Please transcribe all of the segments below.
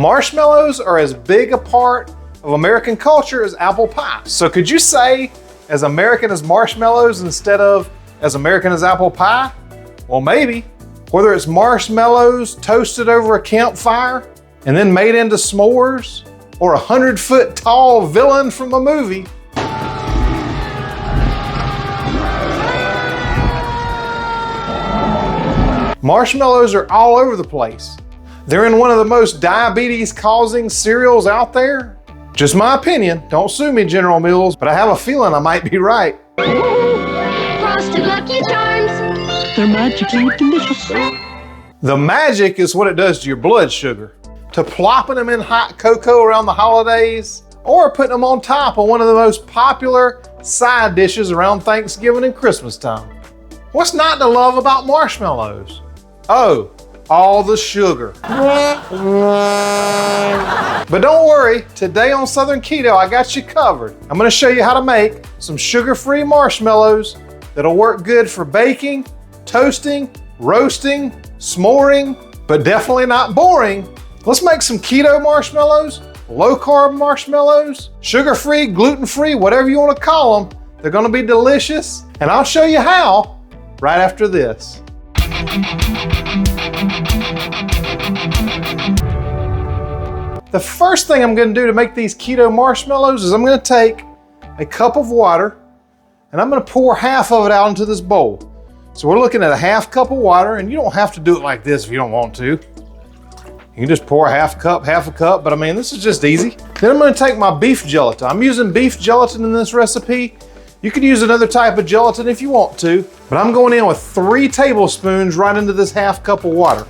Marshmallows are as big a part of American culture as apple pie. So could you say as American as marshmallows instead of as American as apple pie? Well, maybe. Whether it's marshmallows toasted over a campfire and then made into s'mores, or a 100-foot tall villain from a movie, marshmallows are all over the place. They're in one of the most diabetes-causing cereals out there. Just my opinion. Don't sue me, General Mills, but I have a feeling I might be right. Frosted Lucky Charms. They're magically delicious. The magic is what it does to your blood sugar. To plopping them in hot cocoa around the holidays, or putting them on top of one of the most popular side dishes around Thanksgiving and Christmas time. What's not to love about marshmallows? Oh, all the sugar. But don't worry, today on Southern Keto, I got you covered. I'm gonna show you how to make some sugar-free marshmallows that'll work good for baking, toasting, roasting, s'moring, but definitely not boring. Let's make some keto marshmallows, low-carb marshmallows, sugar-free, gluten-free, whatever you wanna call them. They're gonna be delicious, and I'll show you how right after this. The first thing I'm gonna do to make these keto marshmallows is I'm gonna take a cup of water and I'm gonna pour half of it out into this bowl. So we're looking at a half cup of water, and you don't have to do it like this if you don't want to. You can just pour a half a cup, but I mean, this is just easy. Then I'm gonna take my beef gelatin. I'm using beef gelatin in this recipe. You could use another type of gelatin if you want to, but I'm going in with 3 tablespoons right into this half cup of water.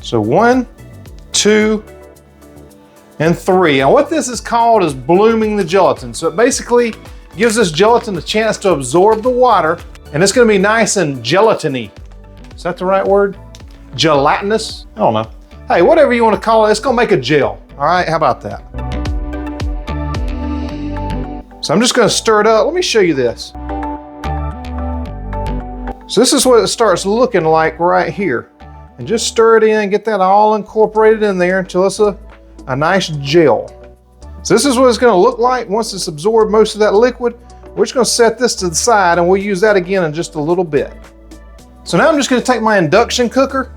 So 1, 2, and 3. And what this is called is blooming the gelatin. So it basically gives this gelatin a chance to absorb the water, and it's gonna be nice and gelatiny. Is that the right word? Gelatinous? I don't know. Hey, whatever you wanna call it, it's gonna make a gel. All right, how about that? So I'm just gonna stir it up. Let me show you this. So this is what it starts looking like right here. And just stir it in, get that all incorporated in there until it's a nice gel. So this is what it's gonna look like once it's absorbed most of that liquid. We're just gonna set this to the side and we'll use that again in just a little bit. So now I'm just gonna take my induction cooker,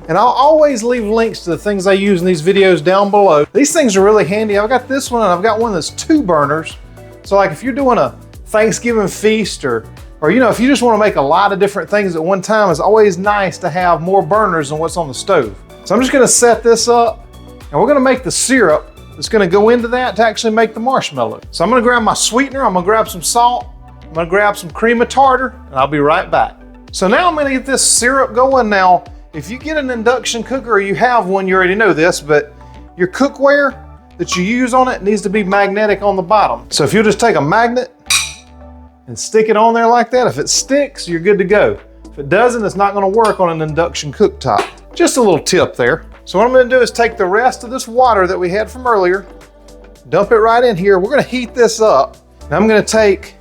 and I'll always leave links to the things I use in these videos down below. These things are really handy. I've got this one and I've got one that's 2 burners. So like if you're doing a Thanksgiving feast or you know, if you just wanna make a lot of different things at one time, it's always nice to have more burners than what's on the stove. So I'm just gonna set this up, and we're gonna make the syrup that's gonna go into that to actually make the marshmallow. So I'm gonna grab my sweetener, I'm gonna grab some salt, I'm gonna grab some cream of tartar, and I'll be right back. So now I'm gonna get this syrup going. Now, if you get an induction cooker or you have one, you already know this, but your cookware that you use on it needs to be magnetic on the bottom. So if you just take a magnet and stick it on there like that, if it sticks, you're good to go. If it doesn't, it's not gonna work on an induction cooktop. Just a little tip there. So what I'm gonna do is take the rest of this water that we had from earlier, dump it right in here. We're gonna heat this up. And I'm gonna take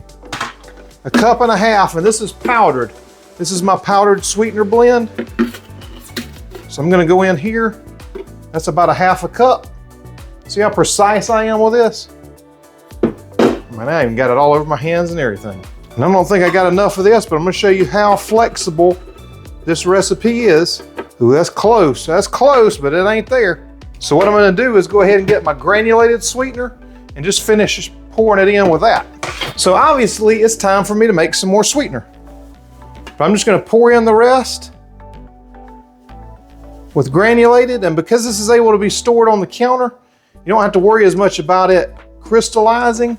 a cup and a half, and this is powdered. This is my powdered sweetener blend. So I'm gonna go in here. That's about a half a cup. See how precise I am with this? Man, I even got it all over my hands and everything. And I don't think I got enough of this, but I'm gonna show you how flexible this recipe is. Ooh, that's close, but it ain't there. So what I'm gonna do is go ahead and get my granulated sweetener and just finish pouring it in with that. So obviously it's time for me to make some more sweetener. But I'm just gonna pour in the rest with granulated, and because this is able to be stored on the counter, you don't have to worry as much about it crystallizing.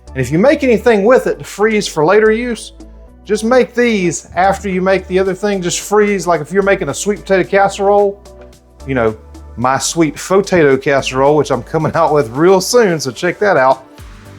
And if you make anything with it to freeze for later use, just make these after you make the other thing. Just freeze, like if you're making a sweet potato casserole, you know, my sweet potato casserole, which I'm coming out with real soon, so check that out.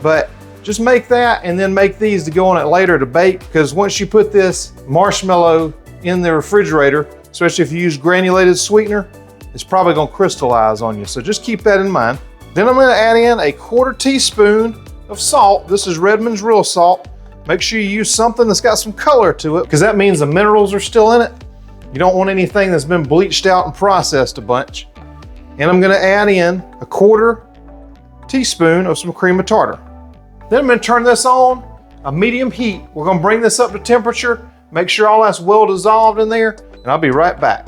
But just make that and then make these to go on it later to bake, because once you put this marshmallow in the refrigerator, especially if you use granulated sweetener, it's probably gonna crystallize on you. So just keep that in mind. Then I'm gonna add in a 1/4 teaspoon of salt. This is Redmond's real salt. Make sure you use something that's got some color to it, because that means the minerals are still in it. You don't want anything that's been bleached out and processed a bunch. And I'm gonna add in a 1/4 teaspoon of some cream of tartar. Then I'm gonna turn this on a medium heat. We're gonna bring this up to temperature, make sure all that's well dissolved in there, and I'll be right back.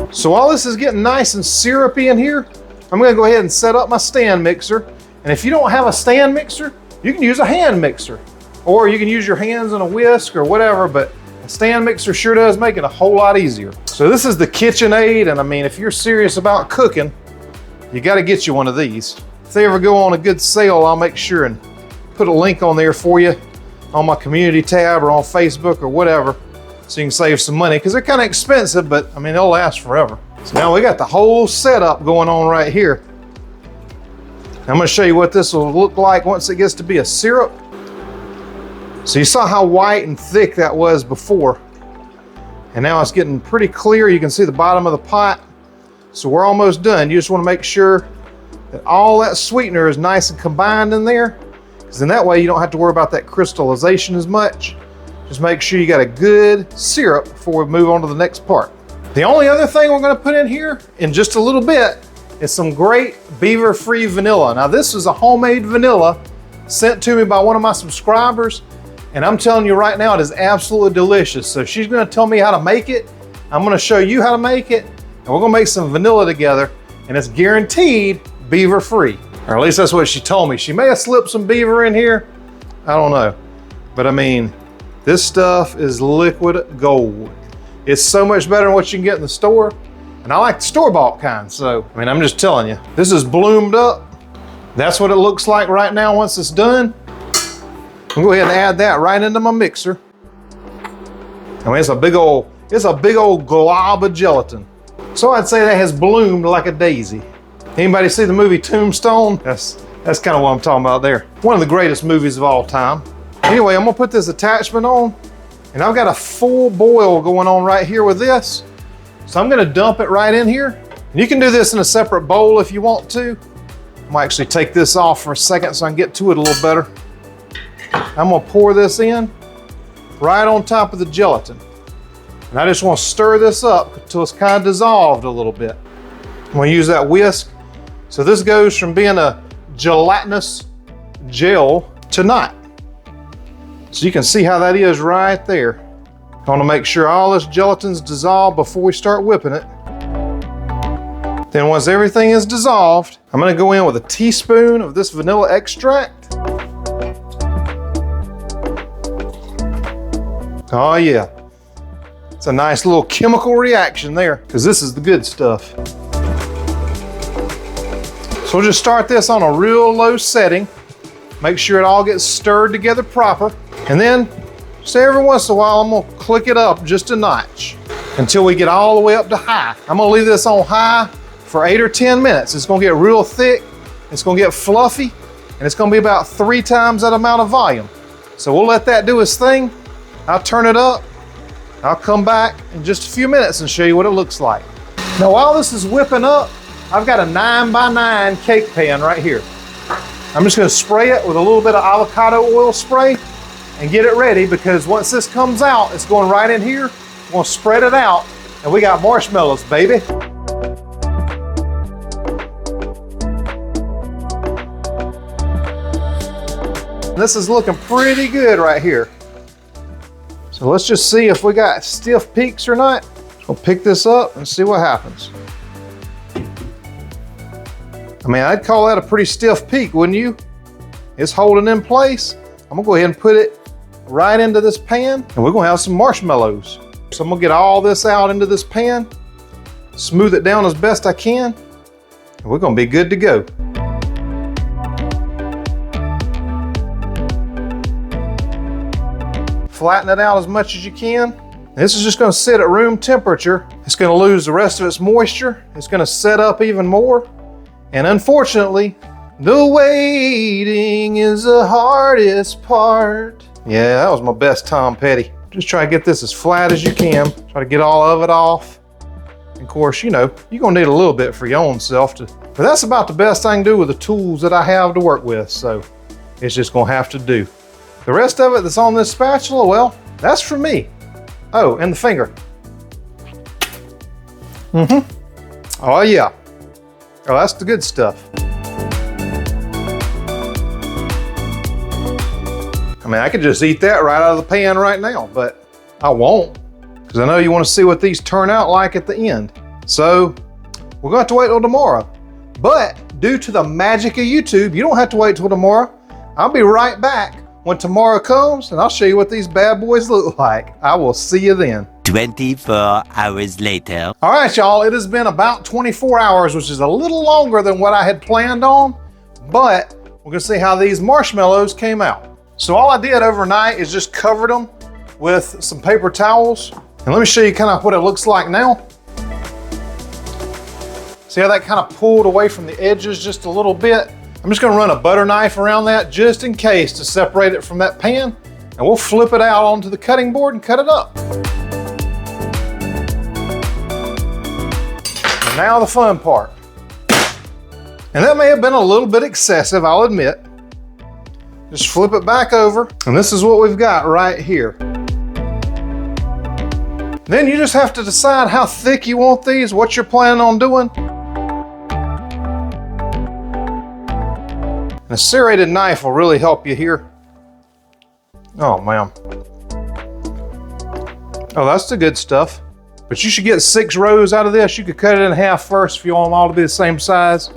So while this is getting nice and syrupy in here, I'm gonna go ahead and set up my stand mixer. And if you don't have a stand mixer, you can use a hand mixer, or you can use your hands and a whisk or whatever, but a stand mixer sure does make it a whole lot easier. So this is the KitchenAid, and I mean, if you're serious about cooking, you gotta get you one of these. If they ever go on a good sale, I'll make sure and put a link on there for you on my community tab or on Facebook or whatever, so you can save some money, because they're kind of expensive, but I mean, they'll last forever. So now we got the whole setup going on right here. I'm gonna show you what this will look like once it gets to be a syrup. So you saw how white and thick that was before. And now it's getting pretty clear. You can see the bottom of the pot. So we're almost done. You just wanna make sure that all that sweetener is nice and combined in there, because then that way you don't have to worry about that crystallization as much. Just make sure you got a good syrup before we move on to the next part. The only other thing we're gonna put in here in just a little bit is some great beaver-free vanilla. Now this is a homemade vanilla sent to me by one of my subscribers, and I'm telling you right now, it is absolutely delicious. So she's gonna tell me how to make it, I'm gonna show you how to make it, and we're gonna make some vanilla together, and it's guaranteed beaver-free. Or at least that's what she told me. She may have slipped some beaver in here, I don't know. But I mean, this stuff is liquid gold. It's so much better than what you can get in the store. And I like the store-bought kind, so, I mean, I'm just telling you. This is bloomed up. That's what it looks like right now once it's done. I'm gonna go ahead and add that right into my mixer. I mean, it's a big old glob of gelatin. So I'd say that has bloomed like a daisy. Anybody see the movie Tombstone? That's kind of what I'm talking about there. One of the greatest movies of all time. Anyway, I'm gonna put this attachment on, and I've got a full boil going on right here with this. So I'm gonna dump it right in here. And you can do this in a separate bowl if you want to. I'm gonna actually take this off for a second so I can get to it a little better. I'm gonna pour this in right on top of the gelatin. And I just wanna stir this up until it's kind of dissolved a little bit. I'm gonna use that whisk. So this goes from being a gelatinous gel to not. So you can see how that is right there. I wanna make sure all this gelatin's dissolved before we start whipping it. Then once everything is dissolved, I'm gonna go in with a teaspoon of this vanilla extract. Oh yeah, it's a nice little chemical reaction there, because this is the good stuff. So we'll just start this on a real low setting. Make sure it all gets stirred together proper. And then, just every once in a while, I'm gonna click it up just a notch until we get all the way up to high. I'm gonna leave this on high for 8 or 10 minutes. It's gonna get real thick, it's gonna get fluffy, and it's gonna be about 3 times that amount of volume. So we'll let that do its thing. I'll turn it up. I'll come back in just a few minutes and show you what it looks like. Now while this is whipping up, I've got a 9x9 cake pan right here. I'm just gonna spray it with a little bit of avocado oil spray and get it ready, because once this comes out, it's going right in here. We're gonna spread it out, and we got marshmallows, baby. This is looking pretty good right here. So let's just see if we got stiff peaks or not. We'll pick this up and see what happens. I mean, I'd call that a pretty stiff peak, wouldn't you? It's holding in place. I'm gonna go ahead and put it right into this pan, and we're gonna have some marshmallows. So I'm gonna get all this out into this pan, smooth it down as best I can, and we're gonna be good to go. Flatten it out as much as you can. This is just gonna sit at room temperature. It's gonna lose the rest of its moisture. It's gonna set up even more. And unfortunately, the waiting is the hardest part. Yeah, that was my best Tom Petty. Just try to get this as flat as you can. Try to get all of it off. And of course, you know, you're gonna need a little bit for your own self but that's about the best I can do with the tools that I have to work with. So it's just gonna have to do. The rest of it that's on this spatula, well, that's for me. Oh, and the finger. Oh yeah. Oh, that's the good stuff. I mean, I could just eat that right out of the pan right now, but I won't, because I know you want to see what these turn out like at the end. So we're going to have to wait till tomorrow. But due to the magic of YouTube, you don't have to wait till tomorrow. I'll be right back when tomorrow comes, and I'll show you what these bad boys look like. I will see you then. 24 hours later. All right, y'all, it has been about 24 hours, which is a little longer than what I had planned on, but we're gonna see how these marshmallows came out. So all I did overnight is just covered them with some paper towels. And let me show you kind of what it looks like now. See how that kind of pulled away from the edges just a little bit? I'm just gonna run a butter knife around that just in case to separate it from that pan, and we'll flip it out onto the cutting board and cut it up. And now the fun part. And that may have been a little bit excessive, I'll admit. Just flip it back over, and this is what we've got right here. Then you just have to decide how thick you want these, what you're planning on doing. A serrated knife will really help you here. Oh man. Oh, that's the good stuff. But you should get 6 rows out of this. You could cut it in half first if you want them all to be the same size.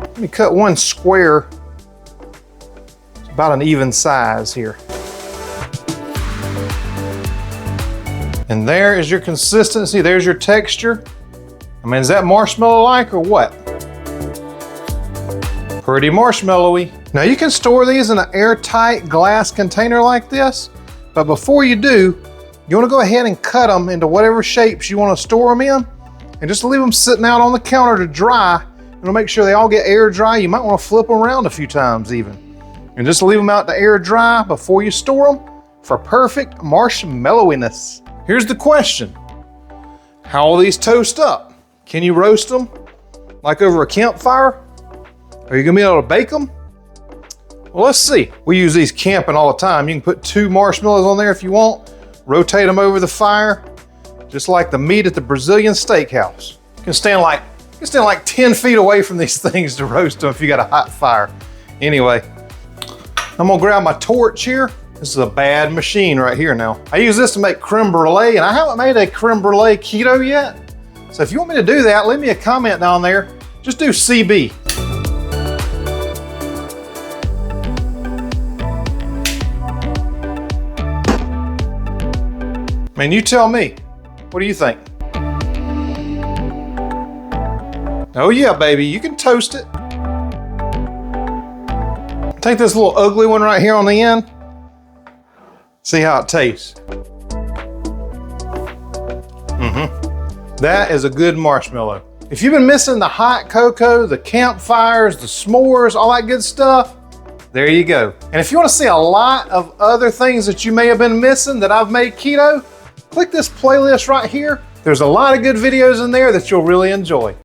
Let me cut one square. It's about an even size here. And there is your consistency. There's your texture. I mean, is that marshmallow-like or what? Pretty marshmallowy. Now you can store these in an airtight glass container like this, but before you do, you want to go ahead and cut them into whatever shapes you want to store them in, and just leave them sitting out on the counter to dry. You want to make sure they all get air dry. You might want to flip them around a few times even, and just leave them out to air dry before you store them for perfect marshmallowiness. Here's the question: how will these toast up? Can you roast them like over a campfire? Are you gonna be able to bake them? Well, let's see. We use these camping all the time. You can put 2 marshmallows on there if you want, rotate them over the fire, just like the meat at the Brazilian steakhouse. You can stand like 10 feet away from these things to roast them if you got a hot fire. Anyway, I'm gonna grab my torch here. This is a bad machine right here now. I use this to make creme brulee, and I haven't made a creme brulee keto yet. So if you want me to do that, leave me a comment down there. Just do CB. I mean, you tell me, what do you think? Oh yeah, baby, you can toast it. Take this little ugly one right here on the end. See how it tastes. That is a good marshmallow. If you've been missing the hot cocoa, the campfires, the s'mores, all that good stuff, there you go. And if you want to see a lot of other things that you may have been missing that I've made keto, click this playlist right here. There's a lot of good videos in there that you'll really enjoy.